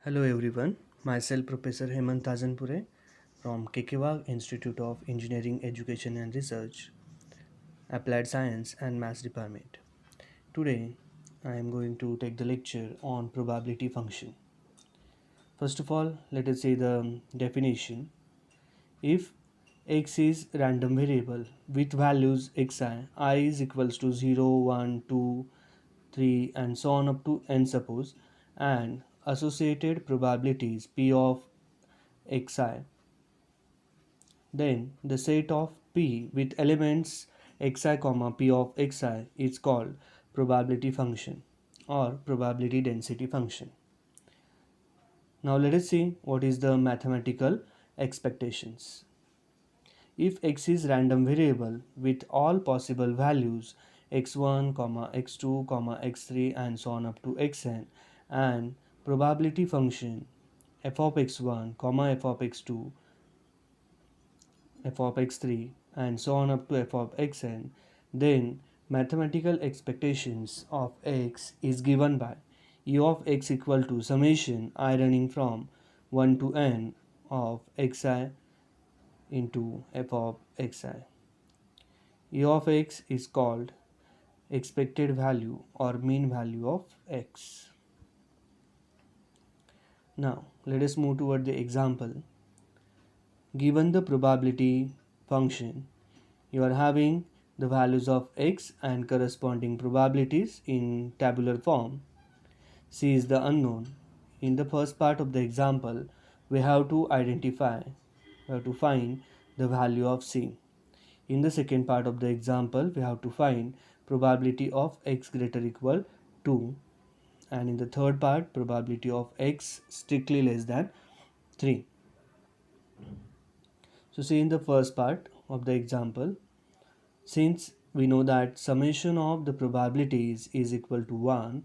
Hello everyone, myself Professor Hemant Tajanpure from Kekewag Institute of Engineering Education and Research, Applied Science and Maths Department. Today I am going to take the lecture on probability function. First of all, let us see the definition. If x is random variable with values xi, I is equals to 0, 1, 2, 3 and so on up to n suppose, and associated probabilities p of xi, then the set of P with elements xi comma P of xi is called probability function or probability density function. Now let us see what is the mathematical expectations. If x is random variable with all possible values x1, x2, x3 and so on up to xn, and probability function f of x1, f of x2, f of x3 and so on up to f of xn, then mathematical expectations of x is given by u of x equal to summation I running from 1 to n of xi into f of xi. U of x is called expected value or mean value of x. Now let us move toward the example. Given the probability function, you are having the values of x and corresponding probabilities in tabular form. C is the unknown. In the first part of the example, we have to find the value of C. In the second part of the example, we have to find probability of x greater equal to, and in the third part, probability of x strictly less than 3. So see in the first part of the example, since we know that summation of the probabilities is equal to 1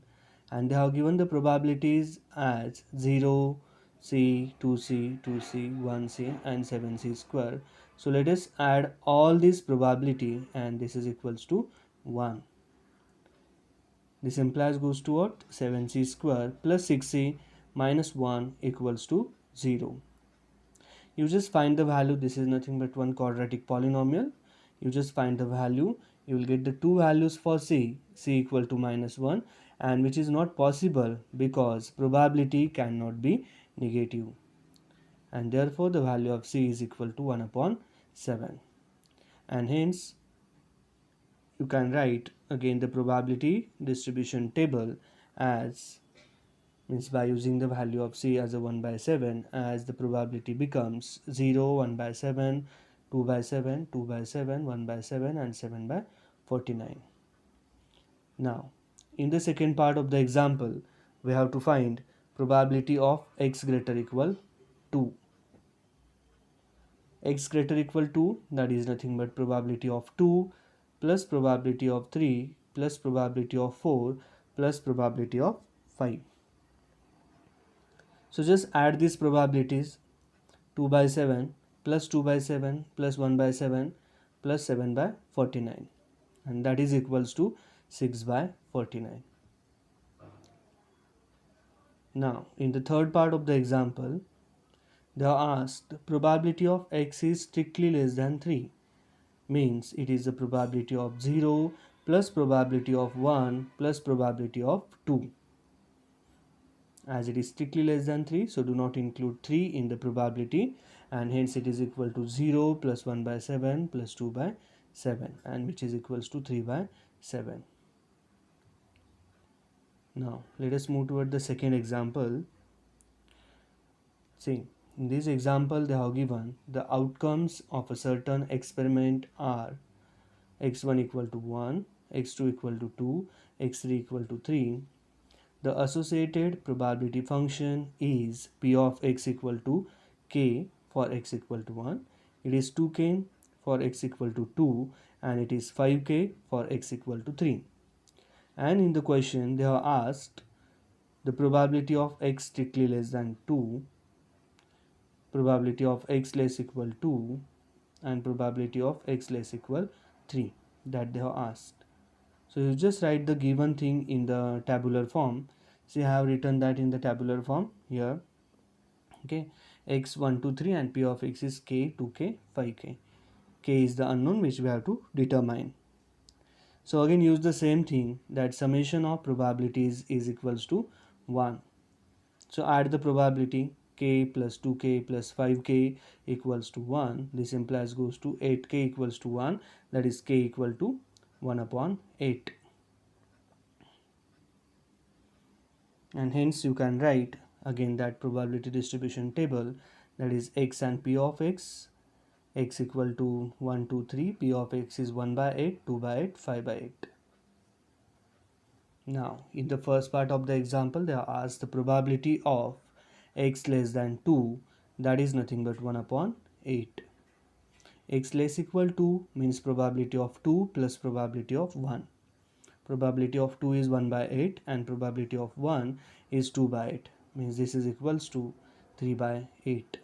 and they have given the probabilities as 0, C, 2C, 2C, 1C and 7C square. So let us add all this probability and this is equals to 1. This implies goes to what? 7C square plus 6C minus 1 equals to 0. You just find the value. This is nothing but one quadratic polynomial. You just find the value. You will get the two values for C equal to minus 1, and which is not possible because probability cannot be negative, and therefore the value of C is equal to 1 upon 7, and hence you can write again the probability distribution table as means by using the value of C as a 1 by 7, as the probability becomes 0, 1 by 7, 2 by 7, 2 by 7, 1 by 7 and 7 by 49. Now in the second part of the example, we have to find probability of x greater equal to. X greater equal to, that is nothing but probability of 2 plus probability of 3 plus probability of 4 plus probability of 5. So just add these probabilities. 2 by 7 plus 2 by 7 plus 1 by 7 plus 7 by 49, and that is equals to 6 by 49. Now in the third part of the example, they are asked probability of x is strictly less than 3, means it is the probability of 0 plus probability of 1 plus probability of 2. As it is strictly less than 3, so do not include 3 in the probability, and hence it is equal to 0 plus 1 by 7 plus 2 by 7, and which is equals to 3 by 7. Now let us move toward the second example. See, in this example they have given the outcomes of a certain experiment are x1 equal to 1, x2 equal to 2, x3 equal to 3. The associated probability function is p of x equal to k for x equal to 1. It is 2k for x equal to 2 and it is 5k for x equal to 3. And in the question they have asked the probability of x strictly less than 2, probability of x less equal 2 and probability of x less equal 3 that they have asked. So you just write the given thing in the tabular form. See, I have written that in the tabular form here. Okay, x 1 2 3 and p of x is k 2k 5k. K is the unknown which we have to determine. So again use the same thing, that summation of probabilities is equals to 1. So add the probability, k plus 2k plus 5k equals to 1. This implies goes to 8k equals to 1, that is k equal to 1 upon 8. And hence you can write again that probability distribution table, that is x and p of x equal to 1 2 3, p of x is 1 by 8, 2 by 8, 5 by 8. Now, in the first part of the example, they are asked the probability of x less than 2, that is nothing but 1 upon 8. X less equal to means probability of 2 plus probability of 1. Probability of 2 is 1 by 8 and probability of 1 is 2 by 8. Means this is equals to 3 by 8.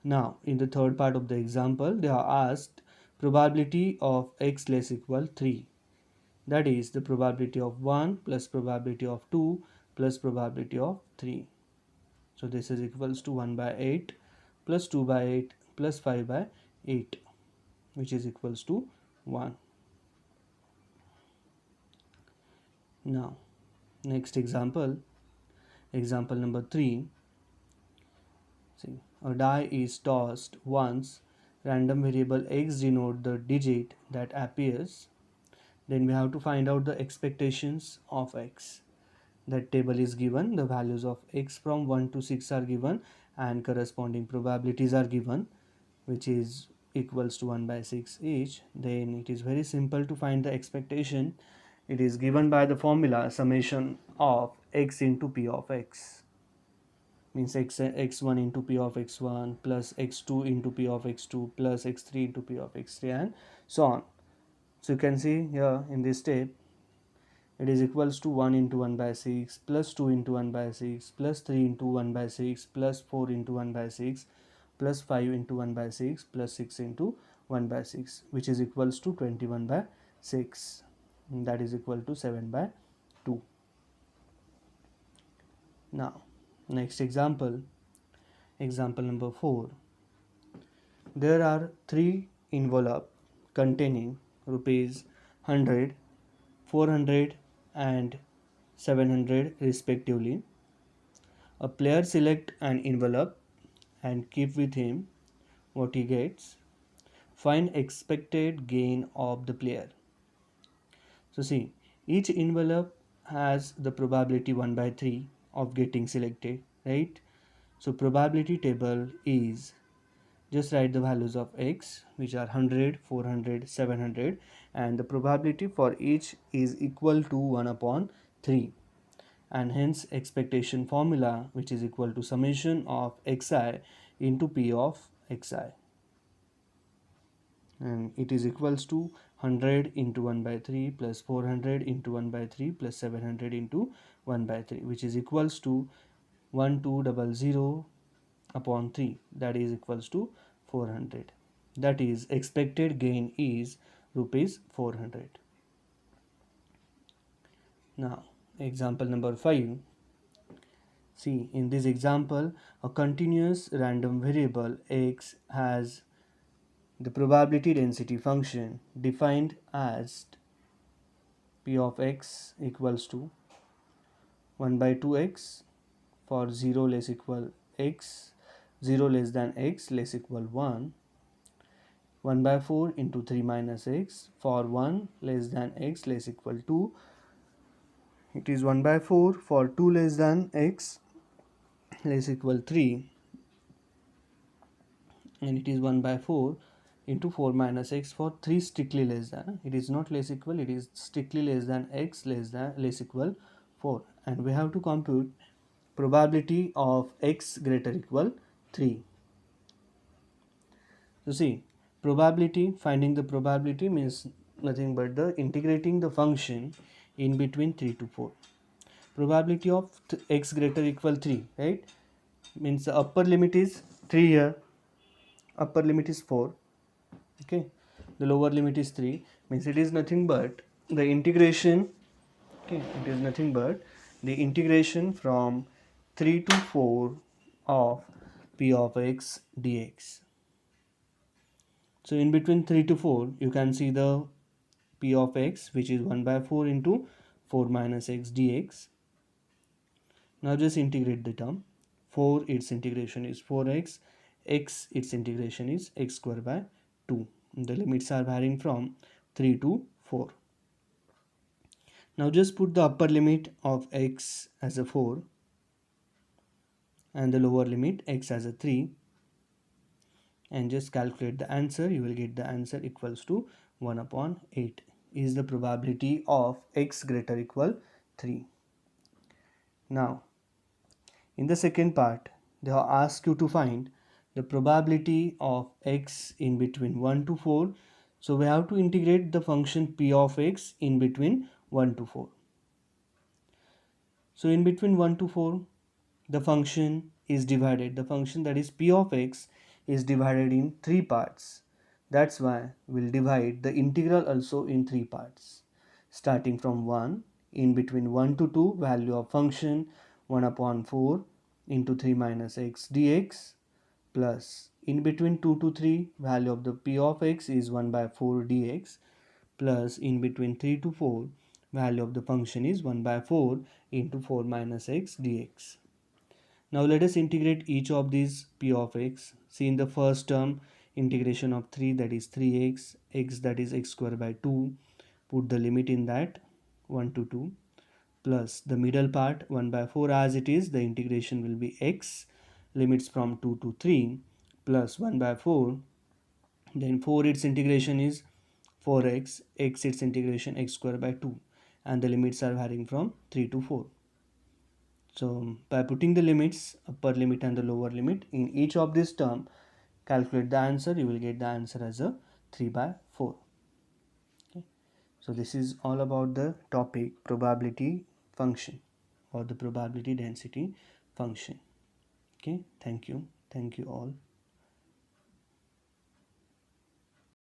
Now, in the third part of the example, they are asked probability of x less equal 3. That is the probability of 1 plus probability of 2 plus probability of 3. So this is equals to 1 by 8 plus 2 by 8 plus 5 by 8, which is equals to 1. Now, next example, example number 3. See, a die is tossed once, random variable x denote the digit that appears. Then we have to find out the expectations of x. That table is given, the values of x from 1 to 6 are given and corresponding probabilities are given, which is equals to 1 by 6 each. Then it is very simple to find the expectation. It is given by the formula summation of x into p of x, means x1 into p of x1 plus x2 into p of x2 plus x3 into p of x3 and so on. So you can see here in this step it is equals to 1 into 1 by 6 plus 2 into 1 by 6 plus 3 into 1 by 6 plus 4 into 1 by 6 plus 5 into 1 by 6 plus 6 into 1 by 6, which is equals to 21 by 6, that is equal to 7 by 2. Now next example, example number 4. There are 3 envelope containing rupees 100, 400 and 700 respectively. A player select an envelope and keep with him what he gets. Find expected gain of the player. So see, each envelope has the probability 1 by 3 of getting selected, right? So probability table is, just write the values of x, which are 100, 400, 700, and the probability for each is equal to 1 upon 3. And hence expectation formula, which is equal to summation of xi into p of xi, and it is equals to 100 into 1 by 3 plus 400 into 1 by 3 plus 700 into 1 by 3, which is equals to 1200 upon 3, that is equals to 400. That is expected gain is rupees 400. Now example number 5. See, in this example, a continuous random variable x has the probability density function defined as p of x equals to 1 by 2x for 0 less equal x, 0 less than x less equal 1, 1 by 4 into 3 minus x for 1 less than x less equal 2. It is 1 by 4 for 2 less than x less equal 3, and it is 1 by 4 into 4 minus x for 3 strictly less than, it is not less equal, it is strictly less than x less equal 4, and we have to compute probability of x greater equal 3. So see, probability, finding the probability means nothing but the integrating the function in between 3 to 4. Probability of x greater equal 3, right, means the upper limit is 3 here, upper limit is 4, okay, the lower limit is 3, means it is nothing but the integration Okay, it is nothing but the integration from 3 to 4 of p of x dx. So in between 3 to 4 you can see the p of x, which is 1 by 4 into 4 minus x dx. Now just integrate the term. 4 its integration is 4x, x its integration is x square by 2. The limits are varying from 3 to 4. Now just put the upper limit of x as a 4 and the lower limit x as a 3, and just calculate the answer. You will get the answer equals to 1 upon 8 is the probability of x greater equal 3. Now in the second part they have asked you to find the probability of x in between 1 to 4. So we have to integrate the function p of x in between 1 to 4. So in between 1 to 4 the function is divided. The function that is p of x is divided in 3 parts. That's why we'll divide the integral also in 3 parts. Starting from 1, in between 1 to 2, value of function 1 upon 4 into 3 minus x dx, plus in between 2 to 3, value of the p of x is 1 by 4 dx, plus in between 3 to 4, value of the function is 1 by 4 into 4 minus x dx. Now let us integrate each of these p of x. See, in the first term, integration of 3, that is 3x, x that is x square by 2, put the limit in that 1 to 2, plus the middle part 1 by 4 as it is, the integration will be x, limits from 2 to 3, plus 1 by 4, then 4 its integration is 4x, x its integration x square by 2, and the limits are varying from 3 to 4. So by putting the limits, upper limit and the lower limit in each of this term, calculate the answer. You will get the answer as a 3 by 4. Okay. So this is all about the topic probability function or the probability density function. Okay. Thank you. Thank you all.